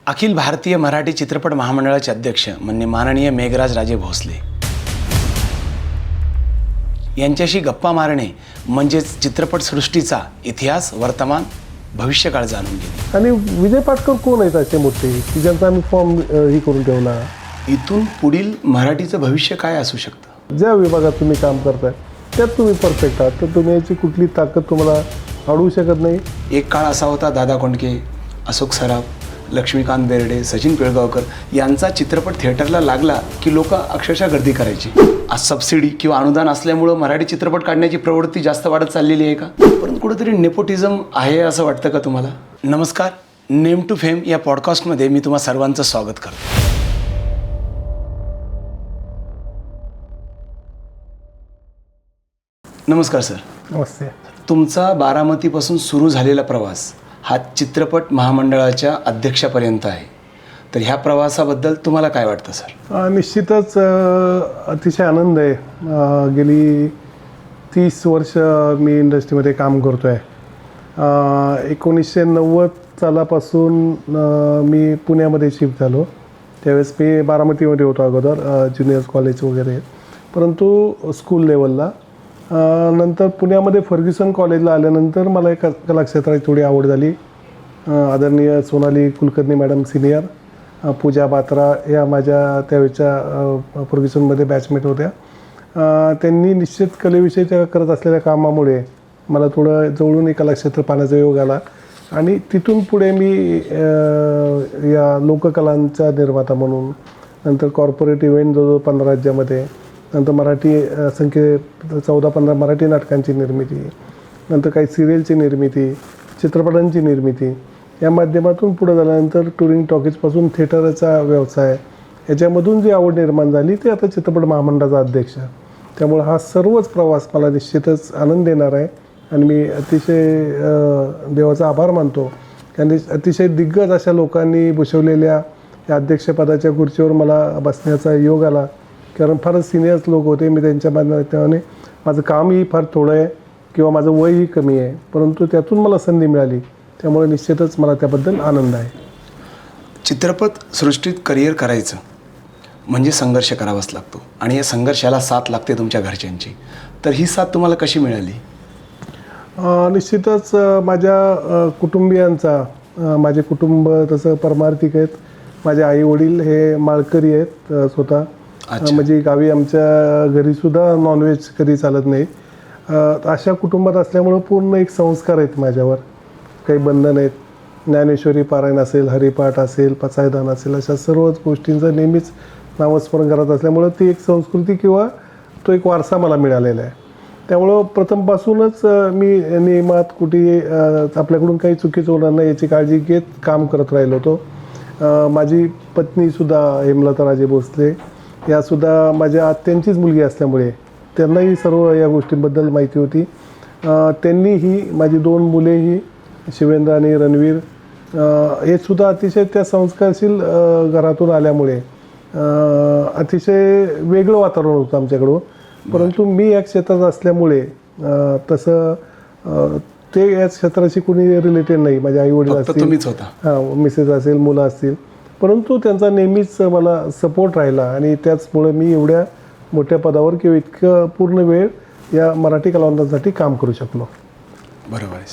अखिल भारतीय मराठी चित्रपट महामंडळाचे अध्यक्ष माननीय मेघराज राजे भोसले यांच्याशी गप्पा मारणे म्हणजेच चित्रपटसृष्टीचा इतिहास, वर्तमान, भविष्यकाळ जाणून घेणे. आणि विजय पाटकर कोण आहेत असे मोठे की ज्यांचा आम्ही फॉर्म ही करून ठेवला? इथून पुढील मराठीचं भविष्य काय असू शकतं? ज्या विभागात तुम्ही काम करताय त्यात तुम्ही परफेक्ट आहात, तर तुम्ही याची कुठली ताकद तुम्हाला अडवू शकत नाही. एक काळ असा होता, दादा कोंडके, अशोक सराफ, लक्ष्मीकांत बेर्डे, सचिन पिळगावकर यांचा चित्रपट थिएटरला लागला की लोक अक्षरशः गर्दी करायची. आज सबसिडी किंवा अनुदान असल्यामुळं मराठी चित्रपट काढण्याची प्रवृत्ती जास्त वाढत चाललेली आहे का? परंतु कुठेतरी नेपोटिझम आहे असं वाटतं का तुम्हाला? नमस्कार, नेम टू फेम या पॉडकास्टमध्ये मी तुम्हा सर्वांचं स्वागत करतो. नमस्कार सर. नमस्ते. तुमचा बारामतीपासून सुरू झालेला प्रवास हा चित्रपट महामंडळाच्या अध्यक्षापर्यंत आहे, तर ह्या प्रवासाबद्दल तुम्हाला काय वाटतं सर? निश्चितच अतिशय आनंद आहे. गेली 30 वर्ष मी इंडस्ट्रीमध्ये काम करतो आहे. 1990 सालापासून मी पुण्यामध्ये शिफ्ट झालो. त्यावेळेस मी बारामतीमध्ये होतो अगोदर, ज्युनियर्स कॉलेज वगैरे, परंतु स्कूल लेवलला. नंतर पुण्यामध्ये फर्ग्युसन कॉलेजला आल्यानंतर मला एक कलाक्षेत्राची थोडी आवड झाली. आदरणीय सोनाली कुलकर्णी मॅडम सिनियर, पूजा बात्रा या माझ्या त्यावेळच्या फर्ग्युसनमध्ये बॅचमेट होत्या. त्यांनी निश्चित कलेविषयीच्या करत असलेल्या कामामुळे मला थोडं जवळून एक कलाक्षेत्र पाहण्याचा योग आला आणि तिथून पुढे मी या लोककलांचा निर्माता म्हणून, नंतर कॉर्पोरेट इव्हेंट जवळजवळ 15 राज्यामध्ये, नंतर मराठी संख्ये 14-15 मराठी नाटकांची निर्मिती, नंतर काही सिरियलची निर्मिती, चित्रपटांची निर्मिती, या माध्यमातून पुढे झाल्यानंतर टुरिंग टॉकीजपासून थिएटरचा व्यवसाय, याच्यामधून जी आवड निर्माण झाली ते आता चित्रपट महामंडळाचा अध्यक्ष. त्यामुळे हा सर्वच प्रवास मला निश्चितच आनंद देणार आहे आणि मी अतिशय देवाचा आभार मानतो. कारण अतिशय दिग्गज अशा लोकांनी भूषवलेल्या या अध्यक्षपदाच्या खुर्चीवर मला बसण्याचा योग आला. कारण फारच सिनियर्स लोक होते. मी त्यांच्या माध्यमाने माझं कामही फार थोडं आहे किंवा माझं वयही कमी आहे, परंतु त्यातून मला संधी मिळाली, त्यामुळे निश्चितच मला त्याबद्दल आनंद आहे. चित्रपट सृष्टीत करिअर करायचं म्हणजे संघर्ष करावाच लागतो आणि या संघर्षाला साथ लागते तुमच्या घरच्यांची, तर ही साथ तुम्हाला कशी मिळाली? निश्चितच माझ्या कुटुंबियांचा, माझे कुटुंब तसं परमार्थिक आहेत. माझे आई वडील हे माळकरी आहेत स्वतः. म्हणजे गावी आमच्या घरीसुद्धा नॉनव्हेज कधी चालत नाही. अशा कुटुंबात असल्यामुळं पूर्ण एक संस्कार आहेत माझ्यावर, काही बंधन आहेत. ज्ञानेश्वरी पारायण असेल, हरिपाठ असेल, पचायदान असेल, अशा सर्वच गोष्टींचं नेहमीच नामस्मरण करत असल्यामुळं ती एक संस्कृती किंवा तो एक वारसा मला मिळालेला आहे. त्यामुळं प्रथमपासूनच मी नियमात कुठे आपल्याकडून काही चुकीचं होणार नाही याची काळजी घेत काम करत राहिलो होतो. माझी पत्नीसुद्धा हेमलता राजे भोसले, यासुद्धा माझ्या आत्यांचीच मुलगी असल्यामुळे त्यांनाही सर्व या गोष्टींबद्दल माहिती होती. त्यांनीही, माझी 2 मुलेही, शिवेंद्र आणि रणवीर, हे सुद्धा अतिशय त्या संस्कारशील घरातून आल्यामुळे अतिशय वेगळं वातावरण होतं आमच्याकडं. परंतु मी या क्षेत्रात असल्यामुळे तसं ते या क्षेत्राशी कोणी रिलेटेड नाही. माझे आई वडील असतील, मिसेस असेल, मुलं असतील, परंतु त्यांचा नेहमीच मला सपोर्ट राहिला आणि त्याचमुळे मी एवढ्या मोठ्या पदावर किंवा इतकं पूर्ण वेळ या मराठी कलावंतांसाठी काम करू शकलो. बरोबर आहे.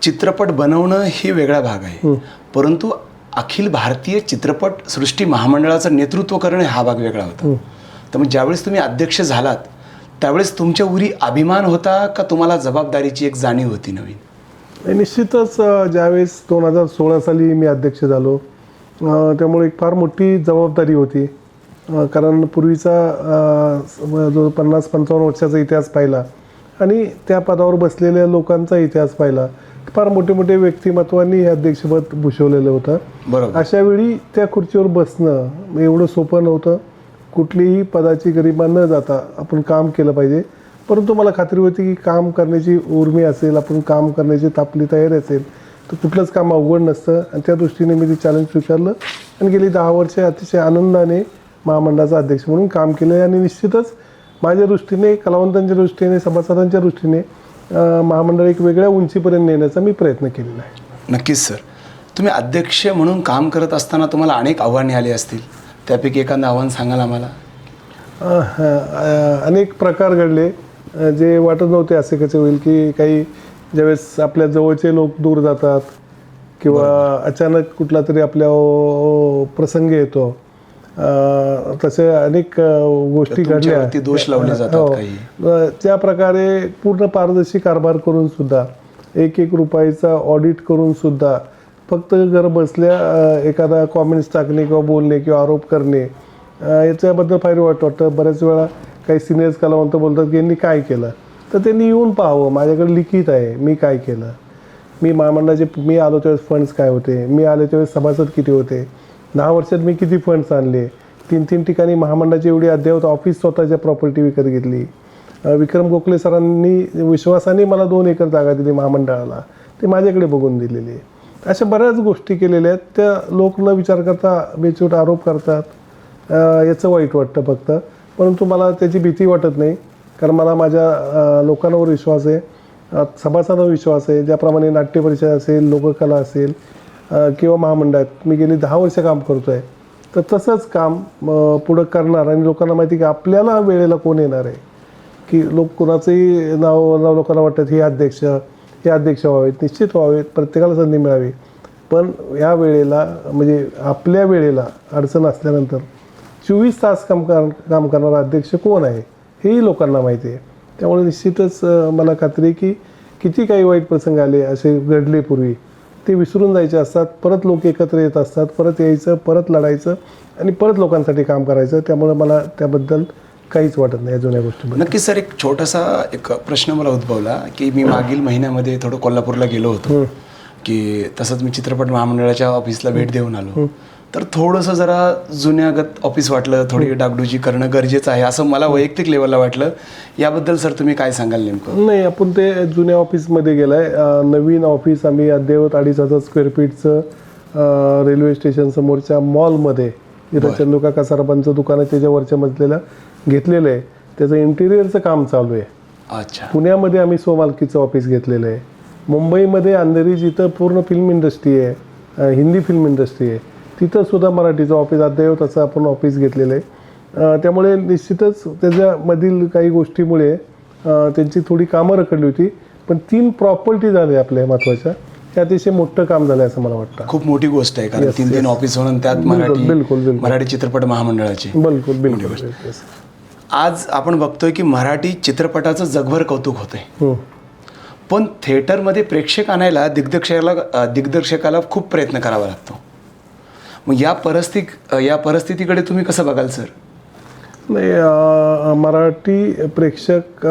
चित्रपट बनवणं ही वेगळा भाग आहे, परंतु अखिल भारतीय चित्रपट सृष्टी महामंडळाचं नेतृत्व करणं हा भाग वेगळा होता. तर मग ज्यावेळेस तुम्ही अध्यक्ष झालात त्यावेळेस तुमच्या उरी अभिमान होता का तुम्हाला जबाबदारीची एक जाणीव होती नवीन? निश्चितच ज्यावेळेस 2016 साली मी अध्यक्ष झालो, त्यामुळे एक फार मोठी जबाबदारी होती. कारण पूर्वीचा जो 50-55 वर्षाचा इतिहास पाहिला आणि त्या पदावर बसलेल्या लोकांचा इतिहास पाहिला, फार मोठे मोठे व्यक्तिमत्वांनी हे अध्यक्षपद भूषवलेलं होतं. बरोबर. अशा वेळी त्या खुर्चीवर बसणं एवढं सोपं नव्हतं. कुठलीही पदाची गरिमा न जाता आपण काम केलं पाहिजे. परंतु मला खात्री होती की काम करण्याची उर्मी असेल, आपण काम करण्याची आपली तयारी असेल तर कुठलंच काम अवघड नसतं. आणि त्या दृष्टीने मी ते चॅलेंज स्वीकारलं आणि गेली 10 वर्ष अतिशय आनंदाने महामंडळाचा अध्यक्ष म्हणून काम केलं. आणि निश्चितच माझ्या दृष्टीने, कलावंतांच्या दृष्टीने, सभासदांच्या दृष्टीने महामंडळ एक वेगळ्या उंचीपर्यंत नेण्याचा मी प्रयत्न केलेला आहे. नक्कीच सर. तुम्ही अध्यक्ष म्हणून काम करत असताना तुम्हाला अनेक आव्हाने आली असतील, त्यापैकी एखादं आव्हान सांगाल आम्हाला? अनेक प्रकार घडले जे वाटत नव्हते असे कसे होईल, की काही ज्यावेळेस आपल्या जवळचे लोक दूर जातात किंवा अचानक कुठला तरी आपल्या प्रसंग येतो, तसे अनेक गोष्टी घडल्या. तुमच्यावरती दोष लावले जातात काही. त्या प्रकारे पूर्ण पारदर्शी कारभार करून सुद्धा, एक एक रुपयाचा ऑडिट करून सुद्धा, फक्त घर बसल्या एखादा कॉमेंट्स टाकणे किंवा बोलणे किंवा आरोप करणे, याच्याबद्दल फार वाटतं. बऱ्याच वेळा काही सिनियर्स कलावंत बोलतात की यांनी काय केलं, तर त्यांनी येऊन पाहावं, माझ्याकडे लिखित आहे मी काय केलं. मी महामंडळाचे मी आलो त्यावेळेस फंड्स काय होते, मी आले त्यावेळेस सभासद किती होते, 10 वर्षात मी किती फंड्स आणले, 3 ठिकाणी महामंडळाची एवढी अद्ययावत ऑफिस स्वतःच्या प्रॉपर्टी विकत घेतली. विक्रम गोखले सरांनी विश्वासाने मला 2 एकर जागा दिली महामंडळाला, ते माझ्याकडे बघून दिलेली. अशा बऱ्याच गोष्टी केलेल्या आहेत, त्या लोक न विचार करता बेछूट आरोप करतात. याचं वाईट वाटतं फक्त, परंतु मला त्याची भीती वाटत नाही, कारण मला माझ्या लोकांवर विश्वास आहे, सभासदांवर विश्वास आहे. ज्याप्रमाणे नाट्य परिषद असेल, लोककला असेल किंवा महामंडळात मी गेली 10 वर्ष काम करतो आहे, तर तसंच काम पुढं करणार. आणि लोकांना माहिती की आपल्याला वेळेला कोण येणार आहे, की लोक कोणाचंही नाव लोकांना वाटतं हे अध्यक्ष व्हावेत, निश्चित व्हावेत, प्रत्येकाला संधी मिळावी. पण या वेळेला म्हणजे आपल्या वेळेला अडचण असल्यानंतर 24 तास काम करणारा अध्यक्ष कोण आहे हेही लोकांना माहिती आहे. त्यामुळे निश्चितच मला खात्री आहे की किती काही वाईट प्रसंग आले असे घडले पूर्वी, ते विसरून जायचे असतात. परत लोक एकत्र येत असतात, परत यायचं, परत लढायचं आणि परत लोकांसाठी काम करायचं. त्यामुळे मला त्याबद्दल काहीच वाटत नाही या जुन्या गोष्टीबद्दल. नक्कीच सर, एक छोटासा एक प्रश्न मला उद्भवला की मी मागील महिन्यामध्ये थोडं कोल्हापूरला गेलो होतो, की तसंच मी चित्रपट महामंडळाच्या ऑफिसला भेट देऊन आलो. तर थोडंसं जरा जुन्यागत ऑफिस वाटलं, थोडी डागडुजी करणं गरजेचं आहे असं मला वैयक्तिक लेवलला वाटलं. याबद्दल सर तुम्ही काय सांगाल नेमकं? नाही, आपण ते जुन्या ऑफिसमध्ये गेलाय. नवीन ऑफिस आम्ही अद्ययावत 2,500 स्क्वेअर फीटचं रेल्वे स्टेशन समोरच्या मॉलमध्ये, जिथं चंदुकाका सराफांचं दुकान आहे त्याच्या वरच्या मजल्याला घेतलेलं आहे. त्याचं इंटिरियरचं काम चालू आहे. अच्छा. पुण्यामध्ये आम्ही स्वमालकीचं ऑफिस घेतलेलं आहे. मुंबईमध्ये अंधेरी, जिथं पूर्ण फिल्म इंडस्ट्री आहे, हिंदी फिल्म इंडस्ट्री आहे, तिथं सुद्धा मराठीचं ऑफिस अद्ययावत असं आपण ऑफिस घेतलेलं आहे. त्यामुळे निश्चितच त्याच्यामधील काही गोष्टीमुळे त्यांची थोडी कामं रखडली होती, पण 3 प्रॉपर्टी झाल्या आपल्या महत्त्वाच्या, ते अतिशय मोठं काम झालं असं मला वाटतं. खूप मोठी गोष्ट आहे, कारण 3 ऑफिस होणं, त्यात मराठी चित्रपट महामंडळाचे. बिलकुल. आज आपण बघतोय की मराठी चित्रपटाचं जगभर कौतुक होतंय, पण थिएटरमध्ये प्रेक्षक आणायला दिग्दर्शकाला खूप प्रयत्न करावा लागतो. मग या परिस्थितीकडे तुम्ही कसं बघाल सर? नाही, मराठी प्रेक्षक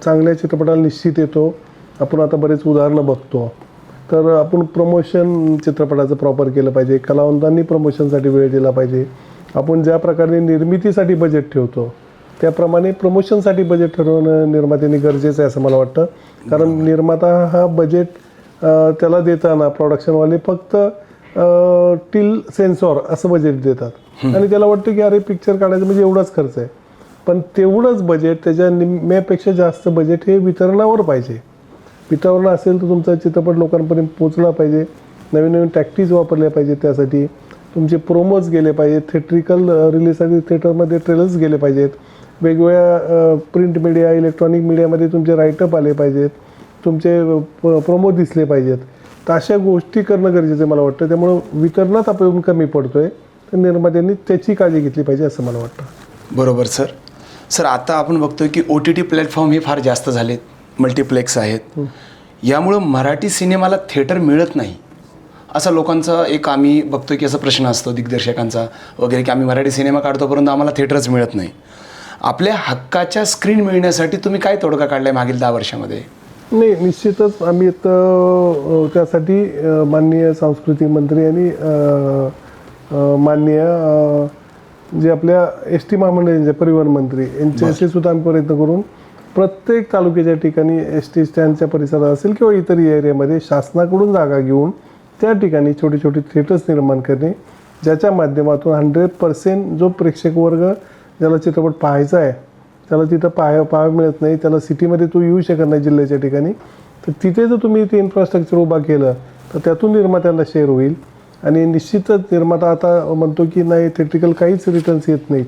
चांगल्या चित्रपटाला निश्चित येतो. आपण आता बरेच उदाहरणं बघतो. तर आपण प्रमोशन चित्रपटाचं प्रॉपर केलं पाहिजे, कलावंतांनी प्रमोशनसाठी वेळ दिला पाहिजे. आपण ज्या प्रकारे निर्मितीसाठी बजेट ठेवतो त्याप्रमाणे प्रमोशनसाठी बजेट ठरवणं निर्मात्यांनी गरजेचं आहे असं मला वाटतं. कारण निर्माता हा बजेट त्याला देताना प्रोडक्शनवाले फक्त टिल सेन्सॉर असं बजेट देतात आणि त्याला वाटतं की अरे पिक्चर काढायचं म्हणजे एवढाच खर्च आहे. पण तेवढंच बजेट, त्याच्या निम्म्यापेक्षा जास्त बजेट हे वितरणावर पाहिजे. वितरण असेल तर तुमचा चित्रपट लोकांपर्यंत पोचला पाहिजे, नवीन नवीन टॅक्टिक्स वापरल्या पाहिजेत, त्यासाठी तुमचे प्रोमोज गेले पाहिजेत, थिएट्रिकल रिलीजसाठी थिएटरमध्ये ट्रेलर्स गेले पाहिजेत, वेगवेगळ्या प्रिंट मीडिया, इलेक्ट्रॉनिक मीडियामध्ये तुमचे राईटअप आले पाहिजेत, तुमचे प्रोमो दिसले पाहिजेत. तर अशा गोष्टी करणं गरजेचं आहे मला वाटतं. त्यामुळं वितरणात आपण कमी पडतोय, तर निर्मात्यांनी त्याची काळजी घेतली पाहिजे असं मला वाटतं. बरोबर सर. आता आपण बघतोय की OTT प्लॅटफॉर्म हे फार जास्त झालेत, मल्टिप्लेक्स आहेत. यामुळं मराठी सिनेमाला थिएटर मिळत नाही असा लोकांचा एक आम्ही बघतोय की असा प्रश्न असतो दिग्दर्शकांचा वगैरे, की आम्ही मराठी सिनेमा काढतो परंतु आम्हाला थिएटरच मिळत नाही. आपल्या हक्काच्या स्क्रीन मिळण्यासाठी तुम्ही काय तोडगा काढलाय मागील 10 वर्षामध्ये? नाही, निश्चितच आम्ही तर त्यासाठी माननीय सांस्कृतिक मंत्री आणि माननीय जे आपल्या ST महामंडळाचे परिवहन मंत्री यांच्याशी सुद्धा आम्ही प्रयत्न करून प्रत्येक तालुक्याच्या ठिकाणी ST स्टँडच्या परिसरात असेल किंवा इतर एरियामध्ये शासनाकडून जागा घेऊन त्या ठिकाणी छोटे छोटे थिएटर्स निर्माण करणे, ज्याच्या माध्यमातून 100% जो प्रेक्षक वर्ग ज्याला चित्रपट पाहायचा आहे त्याला तिथं पाहायला मिळत नाही, त्याला सिटीमध्ये तो येऊ शकत नाही जिल्ह्याच्या ठिकाणी, तर तिथे जर तुम्ही ते इन्फ्रास्ट्रक्चर उभा केलं तर त्यातून निर्मात्यांना शेअर होईल. आणि निश्चितच निर्माता आता म्हणतो की नाही थिएट्रिकल काहीच रिटर्न्स येत नाहीत,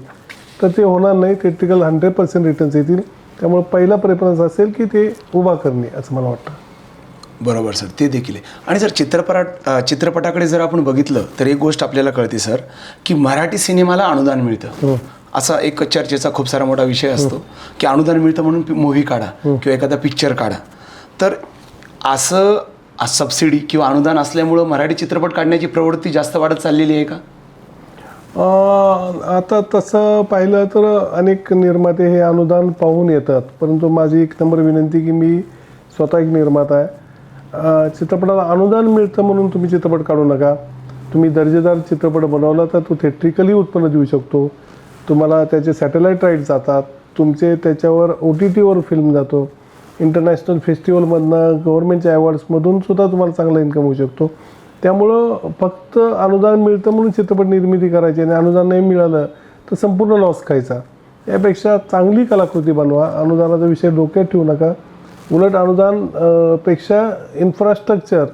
तर ते होणार नाही. थिएट्रिकल 100% रिटर्न्स येतील. त्यामुळे पहिला प्रेफरन्स असेल की ते उभा करणे असं मला वाटतं. बरोबर सर, ते देखील आहे. आणि जर चित्रपटाकडे जर आपण बघितलं तर एक गोष्ट आपल्याला कळते सर, की मराठी सिनेमाला अनुदान मिळतं. असा एक चर्चेचा खूप सारा मोठा विषय असतो की अनुदान मिळतं म्हणून मूव्ही काढा किंवा एखादा पिक्चर काढा. तर असं सबसिडी किंवा अनुदान असल्यामुळं मराठी चित्रपट काढण्याची प्रवृत्ती जास्त वाढत चाललेली आहे का? आता तसं पाहिलं तर अनेक निर्माते हे अनुदान पाहून येतात, परंतु माझी एक नंबर विनंती की मी स्वतः एक निर्माता आहे. चित्रपटाला अनुदान मिळतं म्हणून तुम्ही चित्रपट काढू नका. तुम्ही दर्जेदार चित्रपट बनवला तर तो थिएट्रिकली उत्पन्न देऊ शकतो. तुम्हाला त्याचे सॅटेलाईट राईट जातात, तुमचे त्याच्यावर OTTवर फिल्म जातो, इंटरनॅशनल फेस्टिवलमधनं गव्हर्नमेंटच्या अवॉर्ड्समधून सुद्धा तुम्हाला चांगला इन्कम होऊ शकतो. त्यामुळं फक्त अनुदान मिळतं म्हणून चित्रपट निर्मिती करायची आणि अनुदान नाही मिळालं तर संपूर्ण लॉस खायचा. यापेक्षा चांगली कलाकृती बनवा. अनुदानाचा विषय डोक्यात ठेवू नका. उलट अनुदान पेक्षा इन्फ्रास्ट्रक्चर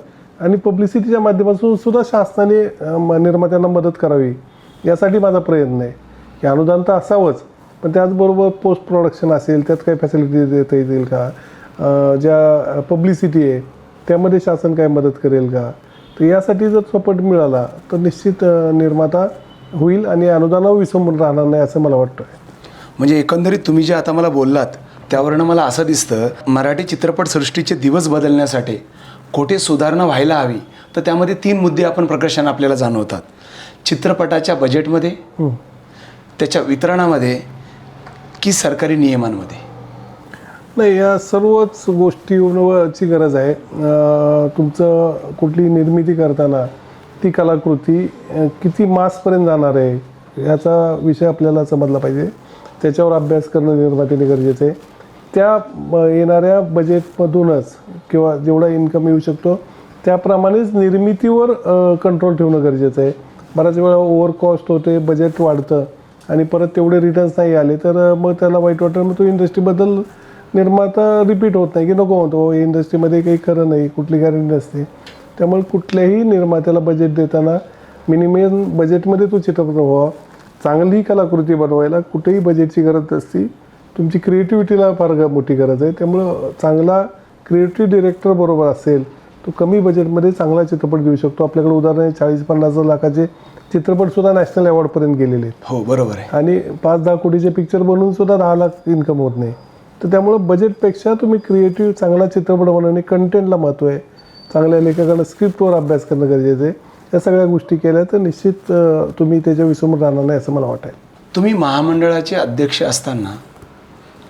आणि पब्लिसिटीच्या माध्यमातून सुद्धा शासनाने निर्मात्यांना मदत करावी यासाठी माझा प्रयत्न आहे की अनुदान तर असावंच, पण त्याचबरोबर पोस्ट प्रोडक्शन असेल, त्यात काही फॅसिलिटी देता येतील का, ज्या पब्लिसिटी आहे त्यामध्ये शासन काय मदत करेल का. तर यासाठी जर सपोर्ट मिळाला तर निश्चित निर्माता होईल आणि अनुदानावर विसंबून राहणार नाही असं मला वाटतं. म्हणजे एकंदरीत तुम्ही जे आता मला बोललात त्यावरनं मला असं दिसतं, मराठी चित्रपटसृष्टीचे दिवस बदलण्यासाठी कुठे सुधारणा व्हायला हवी, तर त्यामध्ये 3 मुद्दे आपण प्रकर्षाने आपल्याला जाणवतात. चित्रपटाच्या बजेटमध्ये, त्याच्या वितरणामध्ये की सरकारी नियमांमध्ये. नाही, या सर्वच गोष्टींवरची गरज आहे. तुमचं कुठली निर्मिती करताना ती कलाकृती किती मासपर्यंत जाणार आहे याचा विषय आपल्याला समजला पाहिजे. त्याच्यावर अभ्यास करणं निर्मात्याने गरजेचं आहे. त्या येणाऱ्या बजेटमधूनच किंवा जेवढा इन्कम येऊ शकतो त्याप्रमाणेच निर्मितीवर कंट्रोल ठेवणं गरजेचं आहे. बऱ्याच वेळा ओव्हर कॉस्ट होते, बजेट वाढतं आणि परत तेवढे रिटर्न्स नाही आले तर मग त्याला वाईट वाटतं. मग तो इंडस्ट्रीबद्दल निर्माता रिपीट होत नाही की नको म्हणतो इंडस्ट्रीमध्ये काही खरं नाही, कुठली गॅरंटी नसते. त्यामुळे कुठल्याही निर्मात्याला बजेट देताना मिनिमम बजेटमध्ये तो चित्रपट व्हावा. चांगली कलाकृती बनवायला कुठेही बजेटची गरज नसती, तुमची क्रिएटिव्हिटीला फार मोठी गरज आहे. त्यामुळं चांगला क्रिएटिव्ह डिरेक्टर बरोबर असेल तो कमी बजेटमध्ये चांगला चित्रपट घेऊ शकतो. आपल्याकडे उदाहरण 40-50 लाखाचे चित्रपटसुद्धा नॅशनल अवॉर्डपर्यंत गेलेले आहेत. हो, बरोबर आहे. आणि 5-10 कोटीचे पिक्चर बनवून सुद्धा 10 लाख इन्कम होत नाही. तर त्यामुळं बजेटपेक्षा तुम्ही क्रिएटिव्ह चांगला चित्रपट बनवणे, कंटेंटला महत्त्व आहे. चांगल्या लेखकांना स्क्रिप्टवर अभ्यास करणं गरजेचं आहे. या सगळ्या गोष्टी केल्या तर निश्चित तुम्ही त्याच्या विसरून राहणार नाही असं मला वाटेल. तुम्ही महामंडळाचे अध्यक्ष असताना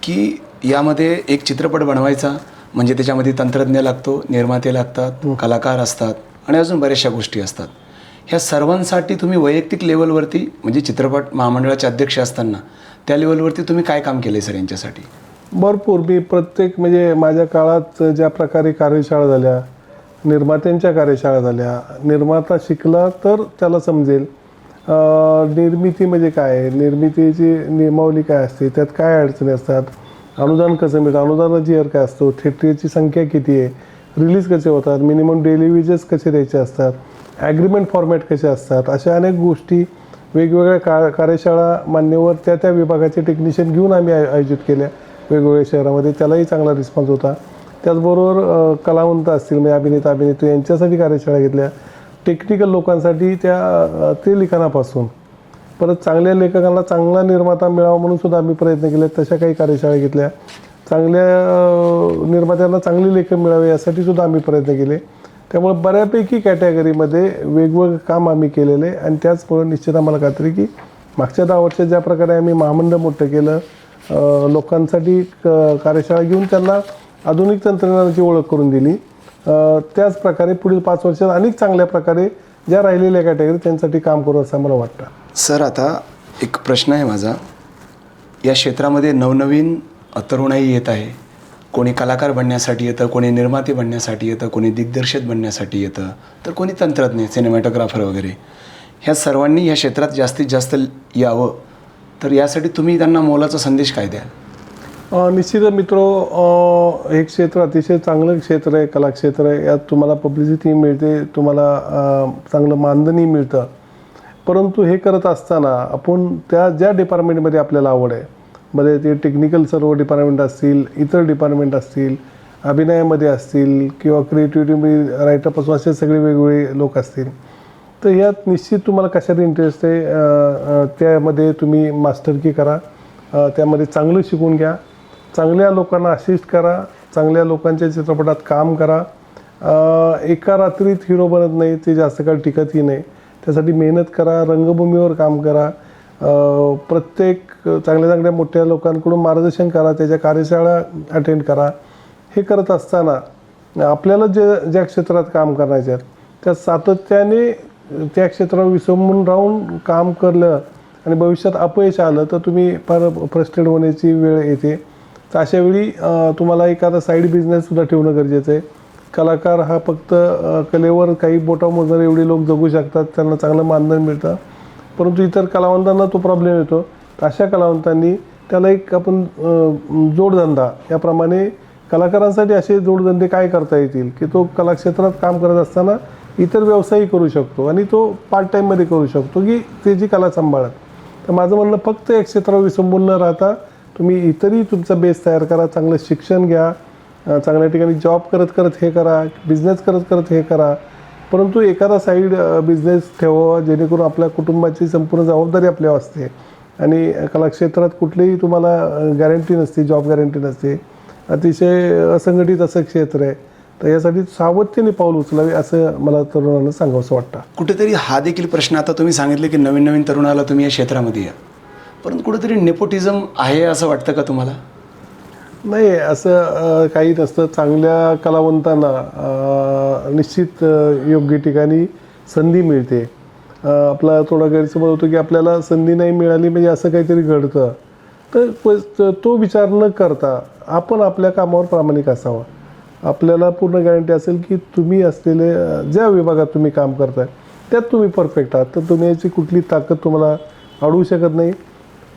की यामध्ये एक चित्रपट बनवायचा म्हणजे त्याच्यामध्ये तंत्रज्ञ लागतो, निर्माते लागतात, कलाकार असतात आणि अजून बऱ्याचशा गोष्टी असतात. ह्या सर्वांसाठी तुम्ही वैयक्तिक लेवलवरती म्हणजे चित्रपट महामंडळाचे अध्यक्ष असताना त्या लेवलवरती तुम्ही काय काम केलं आहे सर यांच्यासाठी? भरपूर. मी प्रत्येक म्हणजे माझ्या काळात ज्या प्रकारे कार्यशाळा झाल्या, निर्मात्यांच्या कार्यशाळा झाल्या, निर्माता शिकला तर त्याला समजेल निर्मिती म्हणजे काय आहे, निर्मितीची नियमावली काय असते, त्यात काय अडचणी असतात, अनुदान कसं मिळतं, अनुदानाची इयर काय असतो, थिएटरची संख्या किती आहे, रिलीज कसे होतात, मिनिमम डेली वेजेस कसे द्यायचे असतात, ॲग्रीमेंट फॉर्मॅट कसे असतात, अशा अनेक गोष्टी वेगवेगळ्या कार्यशाळा मान्यवर त्या विभागाचे टेक्निशियन घेऊन आम्ही आयोजित केल्या वेगवेगळ्या शहरामध्ये. त्यालाही चांगला रिस्पॉन्स होता. त्याचबरोबर कलावंत असतील म्हणजे अभिनेता अभिनेत्री यांच्यासाठी कार्यशाळा घेतल्या. टेक्निकल लोकांसाठी ते लिखाणापासून परत चांगल्या लेखकांना चांगला निर्माता मिळावा म्हणून सुद्धा आम्ही प्रयत्न केले. तशा काही कार्यशाळा घेतल्या. चांगल्या निर्मात्यांना चांगले लेखक मिळावे यासाठी सुद्धा आम्ही प्रयत्न केले. त्यामुळे बऱ्यापैकी कॅटेगरीमध्ये वेगवेगळं काम आम्ही केलेलं आहे आणि त्याचमुळे निश्चित आम्हाला खात्री की मागच्या 10 वर्षात ज्या प्रकारे आम्ही महामंडळ मोठं केलं, लोकांसाठी कार्यशाळा घेऊन त्यांना आधुनिक तंत्रज्ञानाची ओळख करून दिली, त्याच प्रकारे पुढील 5 वर्षात अनेक चांगल्या प्रकारे ज्या राहिलेल्या कॅटेगरी त्यांच्यासाठी काम करू असं मला वाटतं. सर, आता एक प्रश्न आहे माझा. या क्षेत्रामध्ये नवनवीन तरुणाई येत आहे. कोणी कलाकार बनण्यासाठी येतं, कोणी निर्माते बनण्यासाठी येतं, कोणी दिग्दर्शक बनण्यासाठी येतं, तर कोणी तंत्रज्ञ, सिनेमॅटोग्राफर वगैरे. ह्या सर्वांनी ह्या क्षेत्रात जास्तीत जास्त यावं, तर यासाठी तुम्ही त्यांना मोलाचा संदेश काय द्याल? निश्चितच मित्र, हे क्षेत्र अतिशय चांगलं क्षेत्र आहे, कलाक्षेत्र आहे. यात तुम्हाला पब्लिसिटी मिळते, तुम्हाला चांगलं मानधनही मिळतं. परंतु हे करत असताना आपण त्या ज्या डिपार्टमेंटमध्ये आपल्याला आवड आहे, मध्ये ते टेक्निकल सर्व डिपार्टमेंट असतील, इतर डिपार्टमेंट असतील, अभिनयामध्ये असतील किंवा क्रिएटिव्हिटी रायटरपासून असे सगळे वेगवेगळे लोक असतील, तर यात निश्चित तुम्हाला कशात इंटरेस्ट आहे त्यामध्ये तुम्ही मास्टरकी करा, त्यामध्ये चांगलं शिकून घ्या, चांगल्या लोकांना असिस्ट करा, चांगल्या लोकांच्या चित्रपटात काम करा. एका रात्रीत हिरो बनत नाही, ते जास्त काळ टिकतही नाही. त्यासाठी मेहनत करा, रंगभूमीवर काम करा, प्रत्येक चांगल्या चांगल्या मोठ्या लोकांकडून मार्गदर्शन करा, त्याच्या कार्यशाळा अटेंड करा. हे करत असताना आपल्याला ज्या क्षेत्रात काम करायचे आहेत त्या सातत्याने त्या क्षेत्रावर विसंबून राहून काम केलं आणि भविष्यात अपयश आलं तर तुम्ही फार फ्रस्ट्रेट होण्याची वेळ येते. तर अशावेळी तुम्हाला एखादा साईड बिझनेससुद्धा ठेवणं गरजेचं आहे. कलाकार हा फक्त कलेवर काही बोटा मोजणारे एवढे लोक जगू शकतात, त्यांना चांगलं मानधन मिळतं. परंतु इतर कलावंतांना तो प्रॉब्लेम येतो. तर अशा कलावंतांनी त्याला एक आपण जोडधंदा याप्रमाणे कलाकारांसाठी असे जोडधंदे काय करता येतील की तो कलाक्षेत्रात काम करत असताना इतर व्यवसायही करू शकतो आणि तो पार्ट टाईममध्ये करू शकतो की त्याची कला सांभाळत. तर माझं म्हणणं फक्त एक क्षेत्रावर विसंबून न राहता तुम्ही इतरही तुमचा बेस तयार करा, चांगलं शिक्षण घ्या, चांगल्या ठिकाणी जॉब करत करत हे करा, बिझनेस करत करत हे करा. परंतु एखादा साईड बिझनेस ठेवावा जेणेकरून आपल्या कुटुंबाची संपूर्ण जबाबदारी आपल्यावर असते. आणि कलाक्षेत्रात कुठलीही तुम्हाला गॅरंटी नसते, जॉब गॅरंटी नसते, अतिशय असंघटित असं क्षेत्र आहे. तर यासाठी सावधतेने पाऊल उचलावे असं मला तरुणांना सांगावंसं वाटतं. कुठेतरी हा देखील प्रश्न, आता तुम्ही सांगितले की नवीन नवीन तरुणाला तुम्ही या क्षेत्रामध्ये या, परंतु कुठेतरी नेपोटिझम आहे असं वाटतं का तुम्हाला? नाही, असं काही नसतं. चांगल्या कलावंतांना निश्चित योग्य ठिकाणी संधी मिळते. आपला थोडा गैरसमज होतो की आपल्याला संधी नाही मिळाली म्हणजे असं काहीतरी घडतं. तर तो विचार न करता आपण आपल्या कामावर प्रामाणिक असावं. आपल्याला पूर्ण गॅरंटी असेल की तुम्ही असलेले ज्या विभागात तुम्ही काम करताय त्यात तुम्ही परफेक्ट आहात, तर दुनियाची कुठली ताकद तुम्हाला अडवू शकत नाही.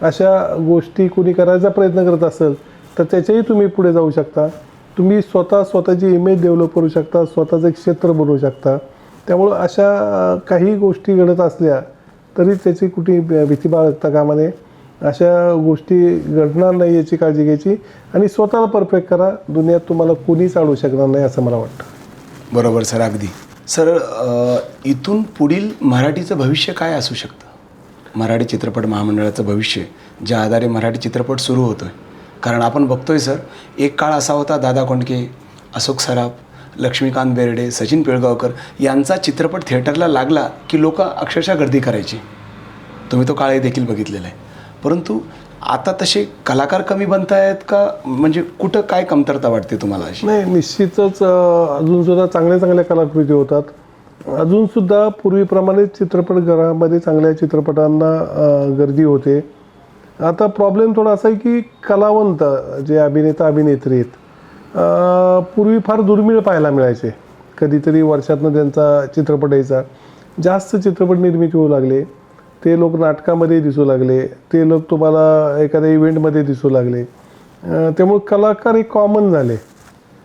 अशा गोष्टी कोणी करायचा प्रयत्न करत असेल तर त्याच्याही तुम्ही पुढे जाऊ शकता. तुम्ही स्वतःची इमेज डेव्हलप करू शकता, स्वतःचं एक क्षेत्र बनवू शकता. त्यामुळं अशा काही गोष्टी घडत असल्या तरी त्याची कुठे भीती बाळगता कामा नये. अशा गोष्टी घडणार नाही याची काळजी घ्यायची आणि स्वतःला परफेक्ट करा. दुनियात तुम्हाला कोणीच अडवू शकणार नाही असं मला वाटतं. बरोबर सर, अगदी. सर, इथून पुढील मराठीचं भविष्य काय असू शकतं? मराठी चित्रपट महामंडळाचं भविष्य, ज्या आधारे मराठी चित्रपट सुरू होतो आहे. कारण आपण बघतोय सर, एक काळ असा होता, दादा कोंडके, अशोक सराफ, लक्ष्मीकांत बेर्डे, सचिन पिळगावकर यांचा चित्रपट थिएटरला लागला की लोक अक्षरशः गर्दी करायची. तुम्ही तो काळही देखील बघितलेला आहे. परंतु आता तसे कलाकार कमी बनत आहेत का? म्हणजे कुठं काय कमतरता वाटते तुम्हाला अशी? नाही, निश्चितच अजूनसुद्धा चांगल्या चांगल्या कलाकृती होतात. अजूनसुद्धा पूर्वीप्रमाणे चित्रपटगृहामध्ये चांगल्या चित्रपटांना गर्दी होते. आता प्रॉब्लेम थोडा असा आहे की कलावंत जे अभिनेता अभिनेत्री आहेत पूर्वी फार दुर्मिळ पाहायला मिळायचे. कधीतरी वर्षातनं त्यांचा चित्रपट यायचा. जास्त चित्रपट निर्मिती होऊ लागले. ते लोक नाटकामध्ये दिसू लागले, ते लोक तुम्हाला एखाद्या इव्हेंटमध्ये दिसू लागले. त्यामुळे कलाकार हे कॉमन झाले.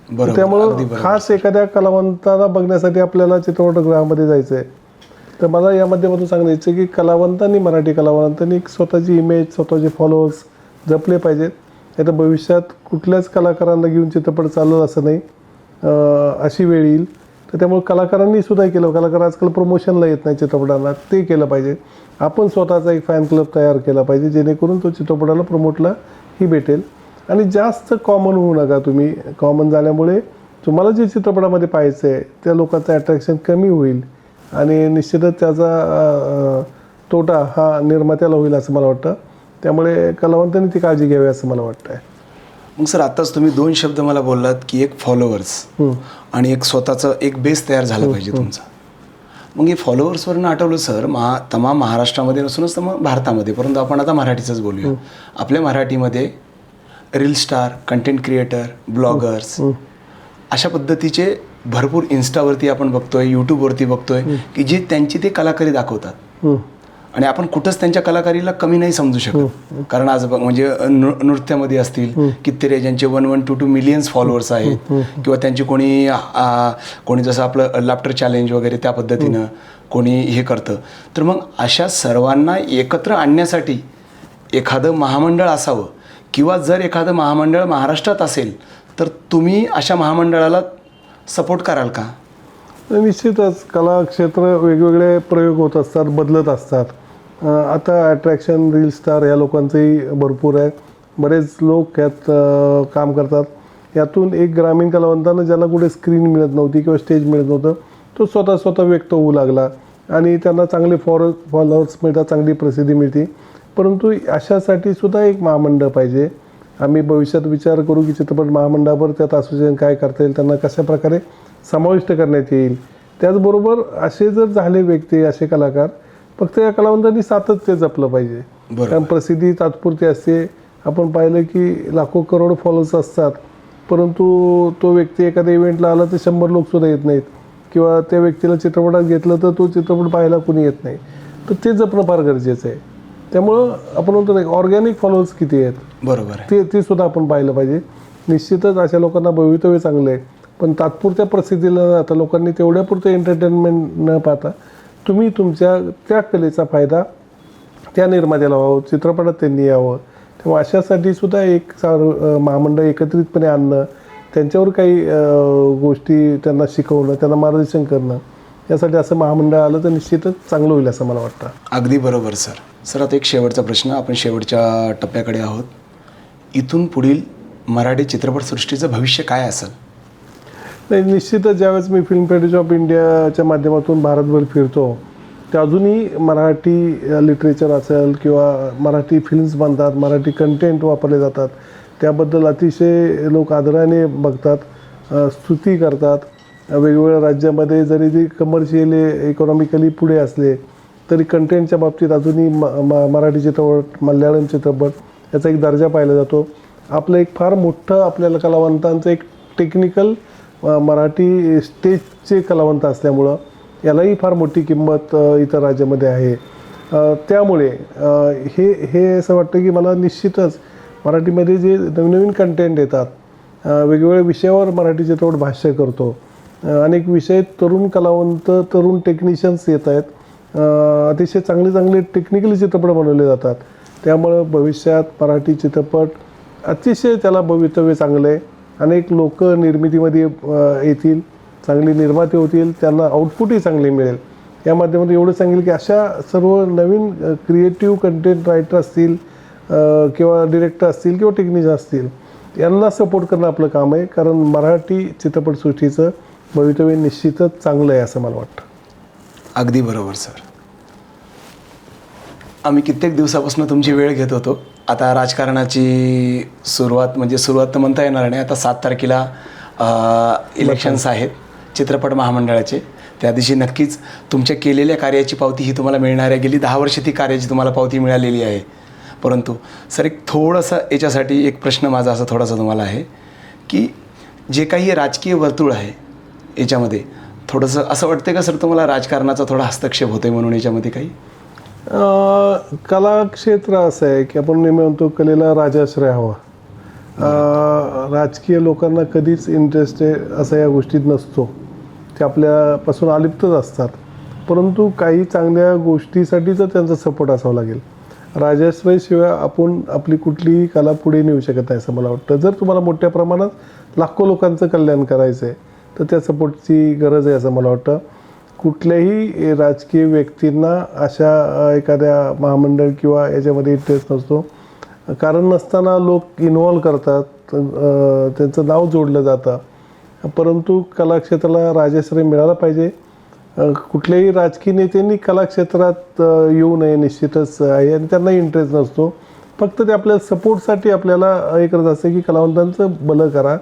त्यामुळं खास एखाद्या कलावंताला बघण्यासाठी आपल्याला चित्रपटगृहामध्ये जायचं आहे. तर मला या माध्यमातून सांगायचं की कलावंतांनी, मराठी कलावंतांनी एक स्वतःची इमेज, स्वतःचे फॉलोअर्स जपले पाहिजेत. आता भविष्यात कुठल्याच कलाकारांना घेऊन चित्रपट चाललं असं नाही, अशी वेळ येईल. तर त्यामुळे कलाकारांनी सुद्धा केलं. कलाकार आजकाल प्रमोशनला येत नाही चित्रपटांना, ते केलं पाहिजे. आपण स्वतःचा एक फॅन क्लब तयार केला पाहिजे जेणेकरून तो चित्रपटाला प्रमोटला ही भेटेल. आणि जास्त कॉमन होऊ नका तुम्ही. कॉमन झाल्यामुळे तुम्हाला जे चित्रपटामध्ये पाहायचं आहे त्या लोकांचं अट्रॅक्शन कमी होईल आणि निश्चितच त्याचा तोटा हा निर्मात्याला होईल असं मला वाटतं. त्यामुळे कलावंतांनी ती काळजी घ्यावी असं मला वाटतं आहे. मग सर, आत्ताच तुम्ही 2 शब्द मला बोललात की एक फॉलोअर्स आणि एक स्वतःचं एक बेस तयार झाला पाहिजे तुमचा. मग हे फॉलोअर्सवरनं आठवलं सर, तमाम महाराष्ट्रामध्ये नसूनच तर मग भारतामध्ये, परंतु आपण आता मराठीचंच बोलूया. आपल्या मराठीमध्ये reel star, content creator, bloggers अशा पद्धतीचे भरपूर इन्स्टावरती आपण बघतोय, यूट्यूबवरती बघतोय की जे त्यांची ते कलाकारी दाखवतात. आणि आपण कुठंच त्यांच्या कलाकारीला कमी नाही समजू शकत. कारण आज म्हणजे नृत्यामध्ये असतील कितीतरी ज्यांचे 1-1, 2-2 मिलियन्स फॉलोअर्स आहेत, किंवा त्यांची कोणी जसं आपलं लाफ्टर चॅलेंज वगैरे त्या पद्धतीनं कोणी हे करतं. तर मग अशा सर्वांना एकत्र आणण्यासाठी एखादं महामंडळ असावं, किंवा जर एखादं महामंडळ महाराष्ट्रात असेल तर तुम्ही अशा महामंडळाला सपोर्ट कराल का? निश्चितच कला क्षेत्र वेगवेगळे प्रयोग होत असतात, बदलत असतात. आता अट्रॅक्शन रील स्टार या लोकांचंही भरपूर आहे. बरेच लोक यात काम करतात. यातून एक ग्रामीण कलावंतांना ज्याला कुठे स्क्रीन मिळत नव्हती किंवा स्टेज मिळत नव्हतं, तो स्वतः व्यक्त होऊ लागला आणि त्यांना चांगले फॉलोअर्स मिळतात, चांगली प्रसिद्धी मिळते. परंतु अशासाठी सुद्धा एक महामंडळ पाहिजे. आम्ही भविष्यात विचार करू की चित्रपट महामंडळावर त्यात असोसिएशन काय करता येईल, त्यांना कशा प्रकारे समाविष्ट करण्यात येईल. त्याचबरोबर असे जर झाले व्यक्ती, असे कलाकार, फक्त या कलावंतांनी सातत्य जपलं पाहिजे. कारण प्रसिद्धी तात्पुरती असते. आपण पाहिलं की लाखो करोड फॉलोअर्स असतात, परंतु तो व्यक्ती एखाद्या इव्हेंटला आला तर 100 लोकसुद्धा येत नाहीत, किंवा त्या व्यक्तीला चित्रपटात घेतलं तर तो चित्रपट पाहायला कुणी येत नाही. तर ते जपणं फार गरजेचं आहे. त्यामुळं आपण म्हणतो नाही, ऑर्गॅनिक फॉलोअर्स किती आहेत, बरोबर आहे, ते सुद्धा आपण पाहिलं पाहिजे. निश्चितच अशा लोकांना भवितव्य चांगलं आहे, पण तात्पुरत्या प्रसिद्धीला जाता लोकांनी तेवढ्यापुरतं एंटरटेनमेंट न पाहता तुम्ही तुमच्या त्या कलेचा फायदा त्या निर्मात्याला व्हावं, चित्रपटात त्यांनी यावं. तेव्हा अशासाठी सुद्धा एक महामंडळ एकत्रितपणे आणणं, त्यांच्यावर काही गोष्टी त्यांना शिकवणं, त्यांना मार्गदर्शन करणं, यासाठी असं महामंडळ आलं तर निश्चितच चांगलं होईल असं मला वाटतं. अगदी बरोबर सर. सर, आता एक शेवटचा प्रश्न, आपण शेवटच्या टप्प्याकडे आहोत. इथून पुढील मराठी चित्रपटसृष्टीचं भविष्य काय असेल? नाही, निश्चितच ज्यावेळेस मी फिल्म फेडरेशन ऑफ इंडियाच्या माध्यमातून भारतभर फिरतो, ते अजूनही मराठी लिटरेचर असेल किंवा मराठी फिल्म्स बनतात, मराठी कंटेंट वापरले जातात, त्याबद्दल अतिशय लोक आदराने बघतात, स्तुती करतात. वेगवेगळ्या राज्यामध्ये जरी ते कमर्शियली इकॉनॉमिकली पुढे असले तरी कंटेंटच्या बाबतीत अजूनही मराठी चित्रपट, मल्याळम चित्रपट याचा एक दर्जा पाहिला जातो. आपलं एक फार मोठं आपल्याला कलावंतांचं एक टेक्निकल मराठी स्टेजचे कलावंत असल्यामुळं यालाही फार मोठी किंमत इतर राज्यामध्ये आहे. त्यामुळे हे असं वाटतं की मला निश्चितच मराठीमध्ये जे नवीन कंटेंट येतात, वेगवेगळ्या विषयावर मराठी चित्रपट भाष्य करतो, अनेक विषय तरुण कलावंत, तरुण टेक्निशियन्स येत आहेत, अतिशय चांगले टेक्निकली चित्रपट बनवले जातात. त्यामुळं भविष्यात मराठी चित्रपट अतिशय त्याला भवितव्य चांगलं आहे. अनेक लोक निर्मितीमध्ये येतील, चांगली निर्माते होतील, त्यांना आउटपुटही चांगले मिळेल. या माध्यमातून एवढं सांगेल की अशा सर्व नवीन क्रिएटिव्ह कंटेंट रायटर असतील किंवा डिरेक्टर असतील किंवा टेक्निशियन असतील, यांना सपोर्ट करणं आपलं काम आहे. कारण मराठी चित्रपटसृष्टीचं भवितव्य निश्चितच चांगलं आहे असं मला वाटतं. अगदी बरोबर सर. आम्ही कित्येक दिवसापासून तुमची वेळ घेत होतो. आता राजकारणाची सुरुवात तर म्हणता येणार नाही. आता 7 तारखेला इलेक्शन्स आहेत चित्रपट महामंडळाचे. त्या दिवशी नक्कीच तुमच्या केलेल्या कार्याची पावती ही तुम्हाला मिळणार आहे. गेली 10 वर्ष ती कार्याची तुम्हाला पावती मिळालेली आहे. परंतु सर, एक थोडंसं याच्यासाठी एक प्रश्न माझा असा थोडासा तुम्हाला आहे की जे काही राजकीय वर्तुळ आहे याच्यामध्ये थोडंसं असं वाटतं का सर तुम्हाला राजकारणाचा थोडा हस्तक्षेप होतोय म्हणून याच्यामध्ये काही? कलाक्षेत्र असं आहे की आपण नेहमी म्हणतो कलेला राजाश्रय हवा. राजकीय लोकांना कधीच इंटरेस्ट असं या गोष्टीत नसतो, ते आपल्यापासून अलिप्तच असतात. परंतु काही चांगल्या गोष्टीसाठी तर त्यांचा सपोर्ट असावा लागेल. राजाश्रयशिवाय आपण आपली कुठलीही कला पुढे नेऊ शकत नाही असं मला वाटतं. जर तुम्हाला मोठ्या प्रमाणात लाखो लोकांचं कल्याण करायचं आहे तर त्या सपोर्टची गरज आहे असं मला वाटतं. कुठल्याही राजकीय व्यक्तींना अशा एखाद्या महामंडळ किंवा याच्यामध्ये इंटरेस्ट नसतो. कारण नसताना लोक इन्व्हॉल्व करतात, त्यांचं नाव जोडलं जातं. परंतु कलाक्षेत्राला राजाश्रय मिळाला पाहिजे. कुठल्याही राजकीय नेत्यांनी कलाक्षेत्रात येऊ नये निश्चितच आहे, आणि त्यांना इंटरेस्ट नसतो. फक्त ते आपल्या सपोर्टसाठी आपल्याला हे करत असते की कलावंतांचं भलं करा.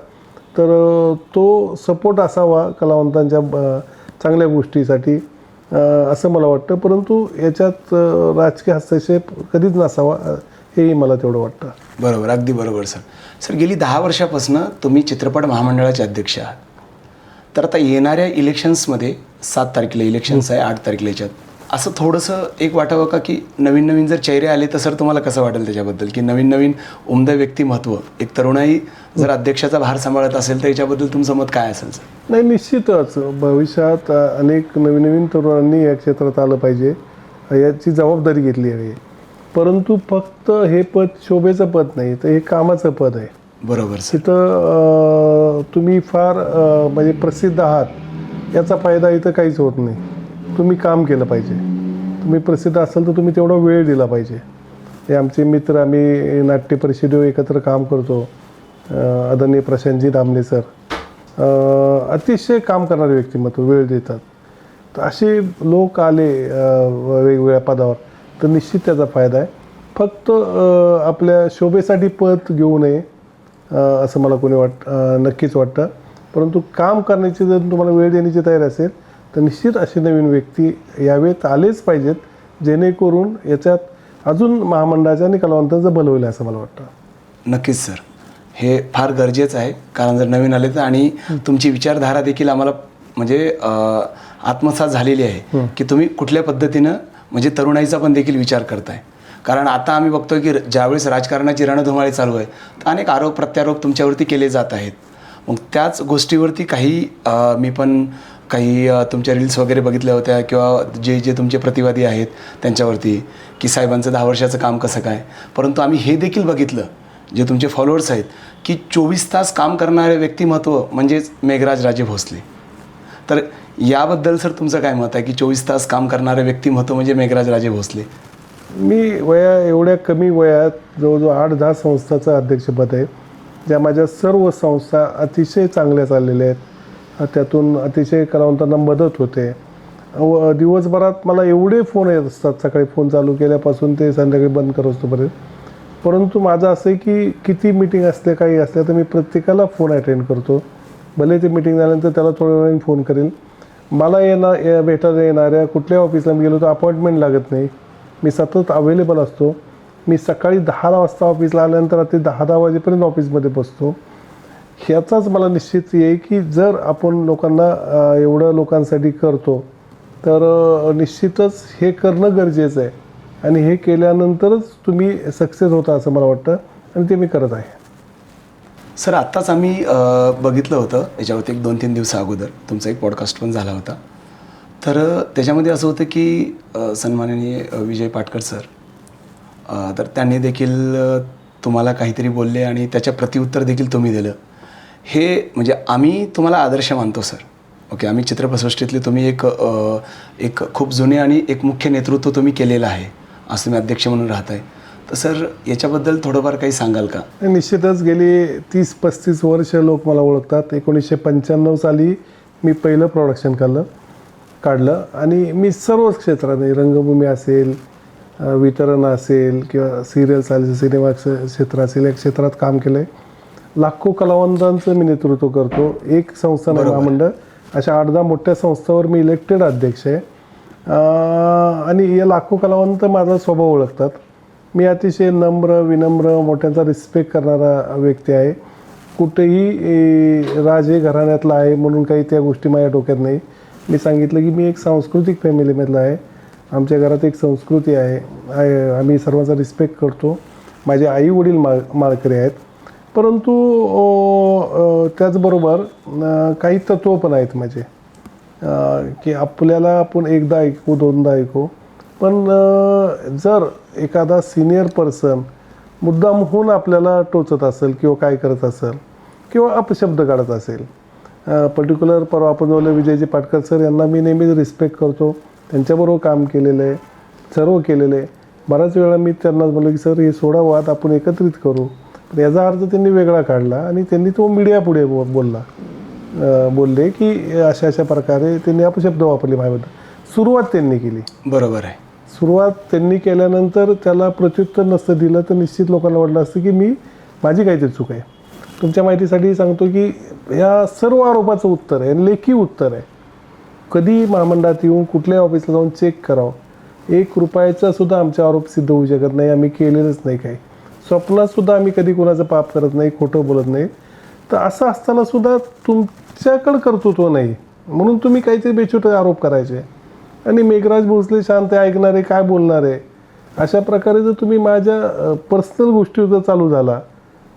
तर तो सपोर्ट असावा कलावंतांच्या चांगल्या गोष्टीसाठी असं मला वाटतं. परंतु याच्यात राजकीय हस्तक्षेप कधीच नसावा हेही मला तेवढं वाटतं. बरोबर, अगदी बरोबर सर. सर, गेली 10 वर्षापासून तुम्ही चित्रपट महामंडळाचे अध्यक्ष आहात. तर आता येणाऱ्या इलेक्शन्समध्ये 7 तारखेला इलेक्शन्स आहे, 8 तारखेला याच्यात असं थोडंसं एक वाटावं का की नवीन नवीन जर चेहरे आले तर सर तुम्हाला कसं वाटेल त्याच्याबद्दल, की नवीन नवीन उमदं व्यक्तिमत्व, एक तरुणाई जर अध्यक्षाचा भार सांभाळत असेल तर याच्याबद्दल तुमचं मत काय असेल सर? नाही, निश्चितच भविष्यात अनेक नवीन नवीन तरुणांनी या क्षेत्रात आलं पाहिजे, याची जबाबदारी घेतली आहे. परंतु फक्त हे पद शोभेचं पद नाही, तर हे कामाचं पद आहे. बरोबर सर. तिथं तुम्ही फार म्हणजे प्रसिद्ध आहात याचा फायदा इथं काहीच होत नाही. तुम्ही काम केलं पाहिजे. तुम्ही प्रसिद्ध असाल तर तुम्ही तेवढा वेळ दिला पाहिजे. हे आमचे मित्र, आम्ही नाट्य परिषदेवर एकत्र काम करतो, आदरणीय प्रशांतजी दामले सर, अतिशय काम करणारे व्यक्तिमत्व, वेळ देतात. तर असे लोक आले वेगवेगळ्या पदावर तर निश्चित त्याचा फायदा आहे. फक्त आपल्या शोभेसाठी पद घेऊ नये असं मला कोणी नक्कीच वाटतं. परंतु काम करण्याची जर तुम्हाला वेळ देण्याची तयारी असेल तर निश्चित असे नवीन व्यक्ती यावेत, आलेच पाहिजेत, जेणेकरून याच्यात अजून महामंडळाचं आणि कलावंतांचं भलं होईल असं मला वाटतं. नक्कीच सर, हे फार गरजेचं आहे. कारण जर नवीन आले तर, आणि तुमची विचारधारा देखील आम्हाला म्हणजे आत्मसात झालेली आहे की तुम्ही कुठल्या पद्धतीनं म्हणजे तरुणाईचा पण देखील विचार करताय. कारण आता आम्ही बघतोय की ज्यावेळेस राजकारणाची रणधुमाळी चालू आहे तर अनेक आरोप प्रत्यारोप तुमच्यावरती केले जात आहेत. मग त्याच गोष्टीवरती मी पण काही तुमच्या रील्स वगैरे बघितल्या होत्या किंवा जे तुमचे प्रतिवादी आहेत त्यांच्यावरती की साहेबांचं 10 वर्षाचं काम कसं काय. परंतु आम्ही हे देखील बघितलं, जे तुमचे फॉलोअर्स आहेत, की 24 तास काम करणारे व्यक्तिमत्व म्हणजेच मेघराज राजे भोसले. तर याबद्दल सर तुमचं काय मत आहे की 24 तास काम करणारे व्यक्तिमत्व म्हणजे मेघराज राजे भोसले? मी एवढ्या कमी वयात जवळजवळ 8-10 संस्थाचं अध्यक्षपद आहे, ज्या माझ्या सर्व संस्था अतिशय चांगल्या चाललेल्या आहेत. त्यातून अतिशय कलावंतांना मदत होते. दिवसभरात मला एवढे फोन येत असतात, सकाळी फोन चालू केल्यापासून ते संध्याकाळी बंद करत असतोपर्यंत. परंतु माझं असं आहे की किती मीटिंग असते, काही असल्या तर मी प्रत्येकाला फोन अटेंड करतो. भले ते मीटिंग झाल्यानंतर त्याला थोड्या वेळाने फोन करेल. मला भेटायला येणाऱ्या कुठल्या ऑफिसला मी गेलो तर अपॉइंटमेंट लागत नाही. मी सतत अवेलेबल असतो. मी सकाळी 10 वाजता ऑफिसला आल्यानंतर रात्री 10 वाजेपर्यंत ऑफिसमध्ये बसतो. ह्याचाच मला निश्चित आहे की जर आपण लोकांना एवढं लोकांसाठी करतो तर निश्चितच हे करणं गरजेचं आहे, आणि हे केल्यानंतरच तुम्ही सक्सेस होता असं मला वाटतं, आणि ते मी करत आहे. सर, आत्ताच आम्ही बघितलं होतं याच्यावरती 1-2-3 दिवसा अगोदर तुमचा एक पॉडकास्ट पण झाला होता. तर त्याच्यामध्ये असं होतं की सन्माननीय विजय पाटकर सर, तर त्यांनी देखील तुम्हाला काहीतरी बोलले आणि त्याच्या प्रत्युत्तर देखील तुम्ही दिलं. हे म्हणजे आम्ही तुम्हाला आदर्श मानतो सर. ओके, आम्ही चित्रपटसृष्टीतले तुम्ही एक खूप जुने आणि एक मुख्य नेतृत्व तुम्ही केलेलं आहे, असं तुम्ही अध्यक्ष म्हणून राहत आहे. तर सर याच्याबद्दल थोडंफार काही सांगाल का? निश्चितच गेली 30-35 वर्ष लोक मला ओळखतात. 1995 साली मी पहिलं प्रोडक्शन काढलं आणि मी सर्वच क्षेत्रात, रंगभूमी असेल, वितरण असेल किंवा सिरियल्स असेल, सिनेमा क्षेत्र असेल, या क्षेत्रात काम केलं आहे. लाखो कलावंतांचं मी नेतृत्व करतो. एक संस्था नाही, महामंडळ, अशा 8-10 मोठ्या संस्थांवर मी इलेक्टेड अध्यक्ष आहे. आणि या लाखो कलावंत माझा स्वभाव ओळखतात. मी अतिशय नम्र, विनम्र, मोठ्यांचा रिस्पेक्ट करणारा व्यक्ती आहे. कुठेही राजे घराण्यातला आहे म्हणून काही त्या गोष्टी माझ्या डोक्यात नाही. मी सांगितलं की मी एक सांस्कृतिक फॅमिलीमधला आहे. आमच्या घरात एक संस्कृती आहे, आम्ही सर्वांचा रिस्पेक्ट करतो. माझे आई वडील माळकरी आहेत. परंतु त्याचबरोबर काही तत्त्व पण आहेत माझे, की आपल्याला आपण एकदा ऐकू, दोनदा ऐकू, पण जर एखादा सिनियर पर्सन मुद्दामहून आपल्याला टोचत असेल किंवा काय करत असेल किंवा अपशब्द काढत असेल, पर्टिक्युलर परवा आपण बोलले विजयजी पाटकर सर, यांना मी नेहमीच रिस्पेक्ट करतो. त्यांच्याबरोबर काम केलेलं आहे, सर्व केलेलं आहे. बऱ्याच वेळा मी त्यांनाच बोललो की सर हे सोडा वाद, आपण एकत्रित करू. पण याचा अर्थ त्यांनी वेगळा काढला आणि त्यांनी तो मीडिया पुढे बोलले की अशा अशा प्रकारे त्यांनी अपशब्द वापरले माझ्याबद्दल. सुरुवात त्यांनी केली. बरोबर आहे. सुरुवात त्यांनी केल्यानंतर त्याला प्रत्युत्तर नसतं दिलं तर निश्चित लोकांना वाटलं असतं की माझी काहीतरी चूक आहे. तुमच्या माहितीसाठी सांगतो की या सर्व आरोपाचं उत्तर आहे, लेखी उत्तर आहे. कधी महामंडळात येऊन कुठल्याही ऑफिसला जाऊन चेक करावं. 1 रुपयाचा सुद्धा आमचे आरोप सिद्ध होऊ शकत नाही. आम्ही केलेलंच नाही. काही स्वप्नातसुद्धा आम्ही कधी कोणाचं पाप करत नाही, खोटं बोलत नाही. तर असं असताना सुद्धा तुमच्याकडं कर्तृत्व नाही म्हणून तुम्ही काहीतरी बेछूट आरोप करायचे. आणि मेघराज भोसले शांत आहे, ऐकणारे, काय बोलणार आहे, अशा प्रकारे जर तुम्ही माझ्या पर्सनल गोष्टी जर चालू झाला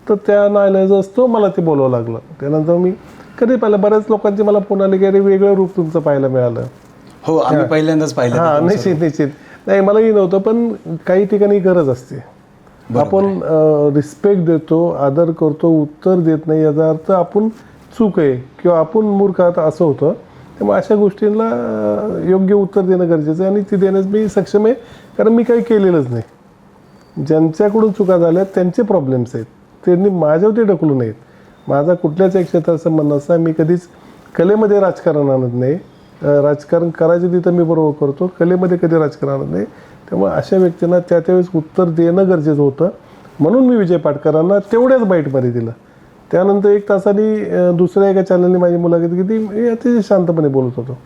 तर त्या नाईलाज असतो मला ते बोलावं लागलं. त्यानंतर मी कधी पाहिलं, बऱ्याच लोकांचे मला फोन आले की अरे वेगळं रूप तुमचं पाहायला मिळालं. हो, आम्ही पहिल्यांदाच पाहिलं. हां, निश्चित. नाही, मलाही नव्हतं, पण काही ठिकाणी गरज असते. आपण रिस्पेक्ट देतो, आदर करतो, उत्तर देत नाही, याचा अर्थ आपण चूक आहे किंवा आपण मूर्ख आहात असं होतं. त्यामुळे अशा गोष्टींना योग्य उत्तर देणं गरजेचं आहे आणि ती देण्यास मी सक्षम आहे, कारण मी काही केलेलंच नाही. ज्यांच्याकडून चुका झाल्या त्यांचे प्रॉब्लेम्स आहेत, त्यांनी माझ्यावरती ढकलू नयेत. माझा कुठल्याच एक क्षेत्रात संबंध नसता. मी कधीच कलेमध्ये राजकारण आणत नाही. राजकारण करायचं तिथं मी बरोबर करतो, कलेमध्ये कधी राजकारण आणत नाही. त्यामुळे अशा व्यक्तींना त्यावेळेस उत्तर देणं गरजेचं होतं. म्हणून मी विजय पाटकरांना तेवढ्याच बाईटमध्ये दिलं. त्यानंतर 1 तासाने दुसऱ्या एका चॅनलने माझी मुलाखत घेतली. मी अतिशय शांतपणे बोलत होतो,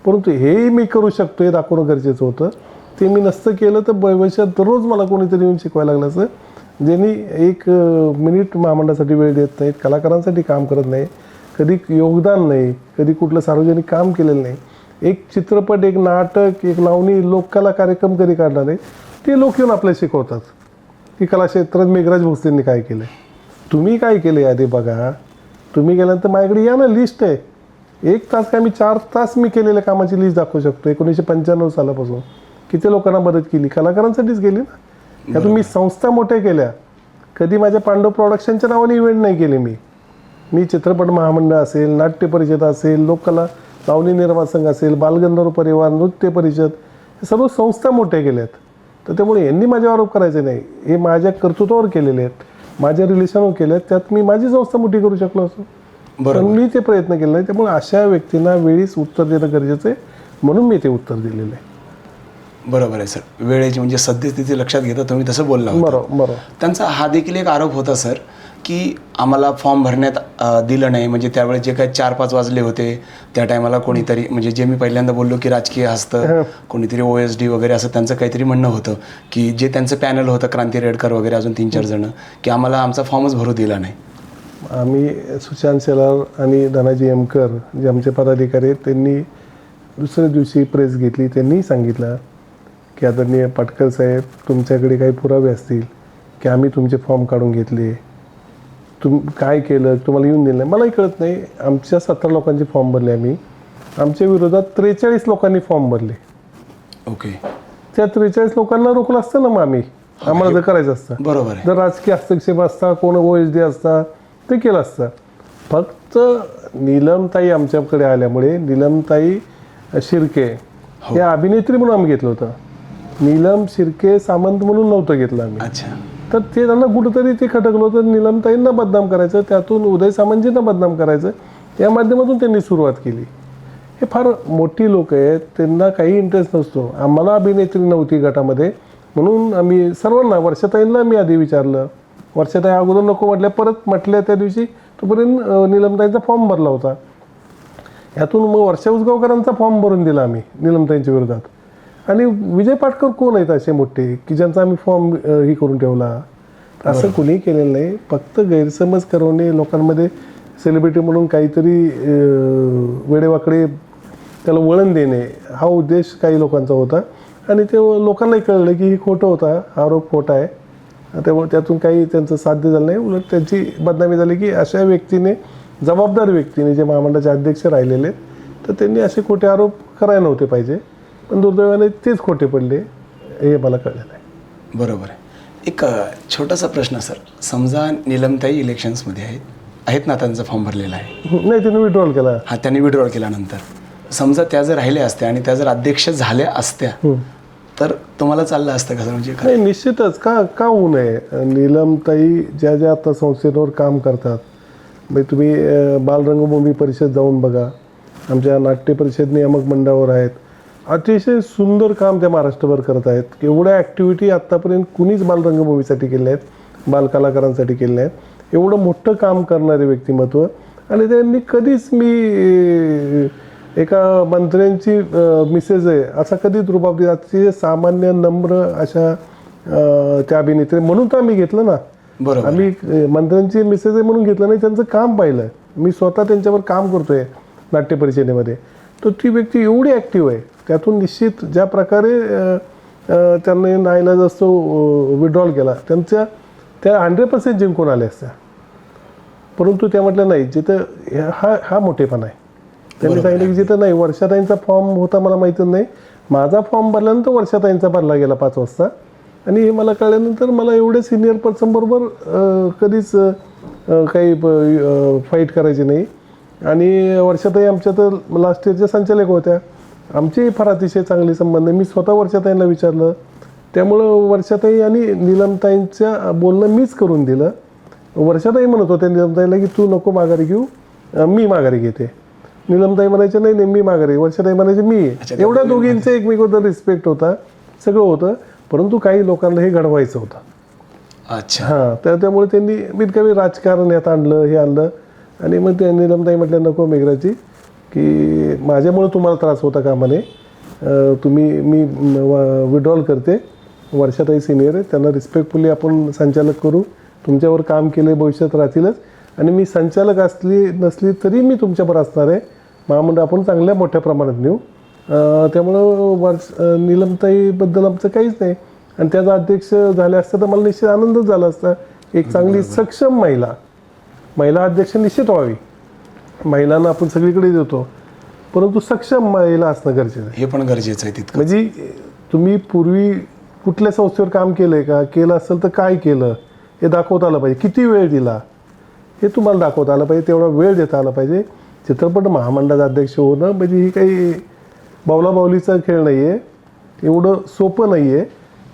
परंतु हेही मी करू शकतो हे दाखवणं गरजेचं होतं. ते मी नसतं केलं तर भविष्यात दररोज मला कोणीतरी येऊन शिकवायला लागलं असं. ज्यांनी 1 मिनिट महामंडळासाठी वेळ देत नाहीत, कलाकारांसाठी काम करत नाही, कधी योगदान नाही, कधी कुठलं सार्वजनिक काम केलेलं नाही. एक चित्रपट, एक नाटक, एक लावणी, लोककला कार्यक्रम कधी काढला नाही, ते लोक येऊन आपल्याला शिकवतात की कलाक्षेत्रात मेघराज भोसलेंनी काय केलं आहे, तुम्ही काय केलं आहे आधी बघा. तुम्ही गेल्यानंतर माझ्याकडे या ना, लिस्ट आहे. 1 तास काय, मी 4 तास मी केलेल्या कामाची लिस्ट दाखवू शकतो. 1995 सालापासून किती लोकांना मदत केली, कलाकारांसाठीच केली ना. त्यातून मी संस्था मोठ्या केल्या. कधी माझ्या पांडव प्रोडक्शनच्या नावाने इव्हेंट नाही केले मी चित्रपट महामंडळ असेल, नाट्य परिषद असेल, लोककला लावणी निर्माण संघ असेल, बालगंधर्व परिवार, नृत्य परिषद, हे सर्व संस्था मोठ्या केल्यात. तर त्यामुळे यांनी माझ्यावर आरोप करायचे नाही. हे माझ्या कर्तृत्वावर केलेले आहेत, माझ्या रिलेशनवर केले आहेत. त्यात मी माझी संस्था मोठी करू शकलो असतो, पण मी ते प्रयत्न केले नाही. त्यामुळे अशा व्यक्तींना वेळीच उत्तर देणं गरजेचं आहे, म्हणून मी ते उत्तर दिलेलं आहे. बरोबर आहे सर. वेळेची म्हणजे सद्यस्थिती लक्षात घेता तुम्ही तसं बोलला होता. बरोबर. त्यांचा हा देखील एक आरोप होता सर की आम्हाला फॉर्म भरण्यात दिलं नाही. म्हणजे त्यावेळेस जे काही 4-5 वाजले होते त्या टायमाला कोणीतरी, म्हणजे जे मी पहिल्यांदा बोललो की राजकीय हस्तं, कोणीतरी OSD वगैरे असं त्यांचं काहीतरी म्हणणं होतं की जे त्यांचं पॅनल होतं, क्रांती रेडकर वगैरे अजून 3-4 जणं, की आम्हाला आमचा फॉर्मच भरू दिला नाही. आम्ही सुशांत शेलार आणि धनाजी एमकर जे आमचे पदाधिकारी आहेत, त्यांनी दुसऱ्या दिवशी प्रेस घेतली. त्यांनी सांगितलं की आदरणीय पाटकर साहेब, तुमच्याकडे काही पुरावे असतील की आम्ही तुमचे फॉर्म काढून घेतले, काय केलं तुम्हाला येऊन दिलं नाही, मलाही कळत नाही. आमच्या 17 लोकांचे फॉर्म भरले आम्ही. आमच्या विरोधात 43 लोकांनी फॉर्म भरले. ओके. त्या 43 लोकांना रोखलं असतं ना मग आम्हाला जर करायचं असतं. बरोबर आहे. जर राजकीय हस्तक्षेप असता, कोण OSD असता, ते केलं असतं. फक्त नीलमताई आमच्याकडे आल्यामुळे, नीलमताई शिर्के या अभिनेत्री म्हणून आम्ही घेतलं होतं. नीलम शिर्के सामंत म्हणून नव्हतं घेतलं आम्ही. अच्छा. तर ते त्यांना कुठंतरी ते खटकलं होतं. नीलमताईंना बदनाम करायचं, त्यातून उदय सामंतजींना बदनाम करायचं, या माध्यमातून त्यांनी सुरुवात केली. हे फार मोठी लोक आहेत, त्यांना काही इंटरेस्ट नसतो. आम्हाला अभिनेत्री नव्हती गटामध्ये, म्हणून आम्ही सर्वांना, वर्षाताईंना मी आधी विचारलं, वर्षाताई अगोदर नको म्हटल्या, परत म्हटल्या त्या दिवशी, तोपर्यंत नीलमताईंचा फॉर्म भरला होता. यातून मग वर्षा उसगावकरांचा फॉर्म भरून दिला आम्ही नीलमताईंच्या विरोधात. आणि विजय पाटकर कोण आहेत असे मोठे की ज्यांचा आम्ही फॉर्म ही करून ठेवला? असं कुणी केलेलं नाही. फक्त गैरसमज करवणे, लोकांमध्ये सेलिब्रिटी म्हणून काहीतरी वेडेवाकडे त्याला वळण देणे, हा उद्देश काही लोकांचा होता. आणि ते लोकांनाही कळलं की हे खोटं होता, आरोप खोटा आहे. त्यामुळे त्यातून काही त्यांचं साध्य झालं नाही. उलट त्यांची बदनामी झाली की अशा व्यक्तीने, जबाबदार व्यक्तीने, जे महामंडळाचे अध्यक्ष राहिलेले, तर त्यांनी असे खोटे आरोप करायला नव्हते पाहिजे. पण दुर्दैवाने तेच खोटे पडले, हे मला कळलेलं आहे. बरोबर आहे. एक छोटासा प्रश्न सर, समजा नीलमताई इलेक्शन्समध्ये आहेत ना, त्यांचा फॉर्म भरलेला आहे. नाही, त्यांनी विड्रॉल केला. हा, त्यांनी विड्रॉल केल्यानंतर समजा त्या जर राहिल्या असत्या आणि त्या जर अध्यक्ष झाल्या असत्या, तर तुम्हाला चाललं असतं कसं? म्हणजे नाही, निश्चितच. का होऊ नये? नीलमताई ज्या आता संस्थेवर काम करतात, म्हणजे तुम्ही बालरंगभूमी परिषद जाऊन बघा, आमच्या नाट्य परिषद नियामक मंडळावर आहेत. अतिशय सुंदर काम त्या महाराष्ट्रभर करत आहेत. एवढ्या ॲक्टिव्हिटी आत्तापर्यंत कुणीच बालरंगभूमीसाठी केल्या आहेत, बालकलाकारांसाठी केल्या आहेत. एवढं मोठं काम करणारे व्यक्तिमत्व. आणि त्यांनी कधीच मी एका मंत्र्यांची मिसेज आहे असा कधीच रुबाब दिला. अतिशय सामान्य, नम्र अशा त्या अभिनेत्री म्हणून तर आम्ही घेतलं ना. बरोबर. आम्ही मंत्र्यांची मिसेज आहे म्हणून घेतलं नाही, त्यांचं काम पाहिलं. मी स्वतः त्यांच्यावर काम करतोय नाट्य परिषदेमध्ये. तर ती व्यक्ती एवढी ॲक्टिव्ह आहे त्यातून निश्चित ज्या प्रकारे त्यांनी नाईलाज असतो विड्रॉल केला, त्या 100% जिंकून आल्या असत्या. परंतु त्या म्हटलं नाही, जिथं हा मोठेपणा आहे. त्यांनी सांगितलं की जिथं नाही, वर्षाताईंचा फॉर्म होता मला माहिती नाही, माझा फॉर्म भरल्यानंतर वर्षाताईंचा भरला गेला 5 वाजता. आणि हे मला कळल्यानंतर मला एवढे सिनियर पर्सनबरोबर कधीच काही फाईट करायची नाही. आणि वर्षाताई आमच्या तर लास्ट इयरच्या संचालक होत्या, आमचेही फार अतिशय चांगले संबंध. मी स्वतः वर्षाताईंना विचारलं, त्यामुळं वर्षाताई आणि नीलमताईंच्या बोलणं मीच करून दिलं. वर्षाताई म्हणत होत्या नीलमताईला की तू नको माघारी घेऊ, मी माघारी घेते. नीलमताई म्हणायचे नाही मी माघारी, वर्षाताई म्हणायचे मी. एवढ्या दोघींचं एकमेकांवर रिस्पेक्ट होता, सगळं होतं. परंतु काही लोकांना हे घडवायचं होतं. अच्छा. हां, त्यामुळे त्यांनी मीत कमी राजकारण यात आणलं, हे आणलं. आणि मग ते नीलमताई म्हटल्या नको मेघराजी, की माझ्यामुळे तुम्हाला त्रास होता कामा नये, मी विड्रॉल करते. वर्षाताई सिनियर आहे, त्यांना रिस्पेक्टफुली आपण संचालक करू, तुमच्यावर काम केले भविष्यात राहतीलच. आणि मी संचालक नसली तरी मी तुमच्याबरोबर असणार आहे. महामंडळ आपण चांगल्या मोठ्या प्रमाणात नेऊ. त्यामुळं नीलमताईबद्दल आमचं काहीच नाही. आणि त्याचा अध्यक्ष झाले असतं तर मला निश्चित आनंदच झाला असता. एक चांगली सक्षम महिला अध्यक्ष निश्चित व्हावी. महिलांना आपण सगळीकडे देतो, परंतु सक्षम महिला असणं गरजेचं आहे. हे पण गरजेचं आहे तितकं. म्हणजे तुम्ही पूर्वी कुठल्या संस्थेवर काम केलं आहे का, केलं असेल तर काय केलं हे दाखवता आलं पाहिजे. किती वेळ दिला हे तुम्हाला दाखवता आलं पाहिजे, तेवढा वेळ देता आला पाहिजे. चित्रपट महामंडळाचा अध्यक्ष होणं म्हणजे ही काही बावलाबावलीचा खेळ नाही आहे, एवढं सोपं नाही आहे.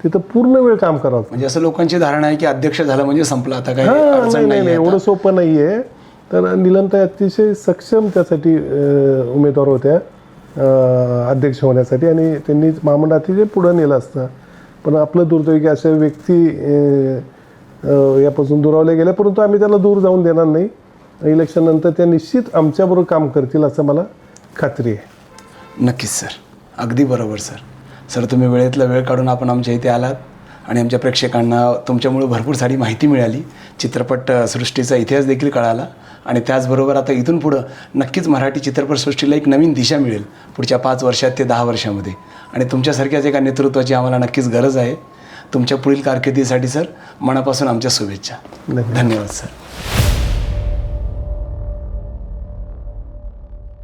तिथं पूर्ण वेळ काम करावं. म्हणजे असं लोकांची धारणा आहे की अध्यक्ष झालं म्हणजे संपलं, आता काही अडचण नाही, नाही. एवढं सोपं नाही आहे. तर नीलमताई अतिशय सक्षम त्यासाठी उमेदवार होत्या अध्यक्ष होण्यासाठी, आणि त्यांनी महामंडळ अतिशय पुढं नेलं असतं. पण आपलं दुर्दैव की अशा व्यक्ती यापासून दुरावल्या गेल्या. परंतु आम्ही त्याला दूर जाऊन देणार नाही. इलेक्शननंतर त्या निश्चित आमच्याबरोबर काम करतील असं मला खात्री आहे. नक्कीच सर, अगदी बरोबर सर. सर तुम्ही वेळेतला वेळ काढून आपण आमच्या इथे आलात आणि आमच्या प्रेक्षकांना तुमच्यामुळे भरपूर सारी माहिती मिळाली. चित्रपट सृष्टीचा इतिहास देखील कळाला. आणि त्याचबरोबर आता इथून पुढं नक्कीच मराठी चित्रपटसृष्टीला एक नवीन दिशा मिळेल पुढच्या 5 वर्षात ते 10 वर्षामध्ये. आणि तुमच्यासारख्याच एका नेतृत्वाची आम्हाला नक्कीच गरज आहे. तुमच्या पुढील कारकिर्दीसाठी सर मनापासून आमच्या शुभेच्छा. धन्यवाद सर.